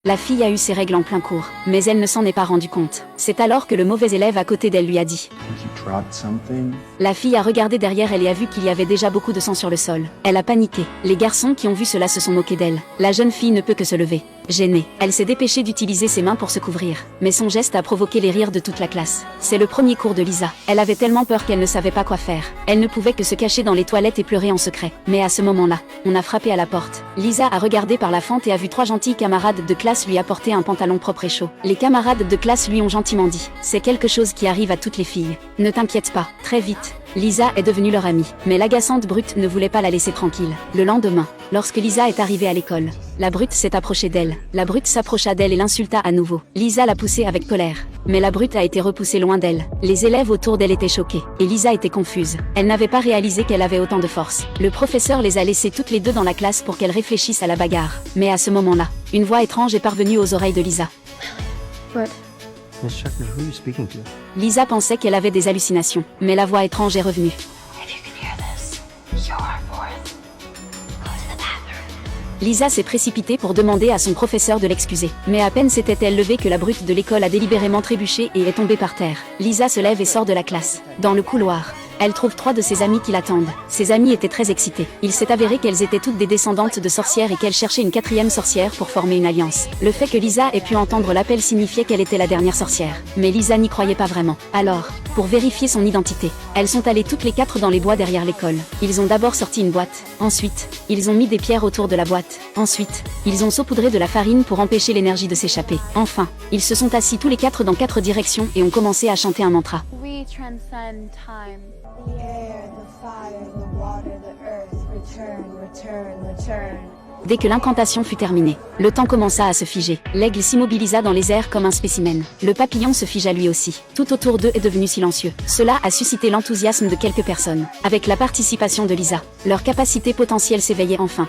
La fille a eu ses règles en plein cours, mais elle ne s'en est pas rendue compte. C'est alors que le mauvais élève à côté d'elle lui a dit. La fille a regardé derrière elle et a vu qu'il y avait déjà beaucoup de sang sur le sol. Elle a paniqué. Les garçons qui ont vu cela se sont moqués d'elle. La jeune fille ne peut que se lever. Gênée, elle s'est dépêchée d'utiliser ses mains pour se couvrir. Mais son geste a provoqué les rires de toute la classe. C'est le premier cours de Lisa. Elle avait tellement peur qu'elle ne savait pas quoi faire. Elle ne pouvait que se cacher dans les toilettes et pleurer en secret. Mais à ce moment-là, on a frappé à la porte. Lisa a regardé par la fente et a vu 3 gentils camarades de classe lui apporter un pantalon propre et chaud. Les camarades de classe lui ont gentiment dit « C'est quelque chose qui arrive à toutes les filles. Ne t'inquiète pas, très vite. » Lisa est devenue leur amie, mais l'agaçante brute ne voulait pas la laisser tranquille. Le lendemain, lorsque Lisa est arrivée à l'école, la brute s'est approchée d'elle. La brute s'approcha d'elle et l'insulta à nouveau. Lisa l'a poussée avec colère, mais la brute a été repoussée loin d'elle. Les élèves autour d'elle étaient choqués, et Lisa était confuse. Elle n'avait pas réalisé qu'elle avait autant de force. Le professeur les a laissées toutes les deux dans la classe pour qu'elles réfléchissent à la bagarre. Mais à ce moment-là, une voix étrange est parvenue aux oreilles de Lisa. What? Miss Chuckner, who are you speaking to? Lisa pensait qu'elle avait des hallucinations, mais la voix étrange est revenue. If you can hear this, you're fourth. Go to the bathroom. Lisa s'est précipitée pour demander à son professeur de l'excuser. Mais à peine s'était-elle levée que la brute de l'école a délibérément trébuché et est tombée par terre. Lisa se lève et sort de la classe. Dans le couloir, elle trouve 3 de ses amies qui l'attendent. Ses amies étaient très excitées. Il s'est avéré qu'elles étaient toutes des descendantes de sorcières et qu'elles cherchaient une 4e sorcière pour former une alliance. Le fait que Lisa ait pu entendre l'appel signifiait qu'elle était la dernière sorcière. Mais Lisa n'y croyait pas vraiment. Alors, pour vérifier son identité, elles sont allées toutes les 4 dans les bois derrière l'école. Ils ont d'abord sorti une boîte. Ensuite, ils ont mis des pierres autour de la boîte. Ensuite, ils ont saupoudré de la farine pour empêcher l'énergie de s'échapper. Enfin, ils se sont assis tous les 4 dans 4 directions et ont commencé à chanter un mantra. We transcend time. The air, the fire, the water, the earth, return, return, return. Dès que l'incantation fut terminée, le temps commença à se figer. L'aigle s'immobilisa dans les airs comme un spécimen. Le papillon se figea lui aussi. Tout autour d'eux est devenu silencieux. Cela a suscité l'enthousiasme de quelques personnes. Avec la participation de Lisa, leur capacité potentielle s'éveillait enfin.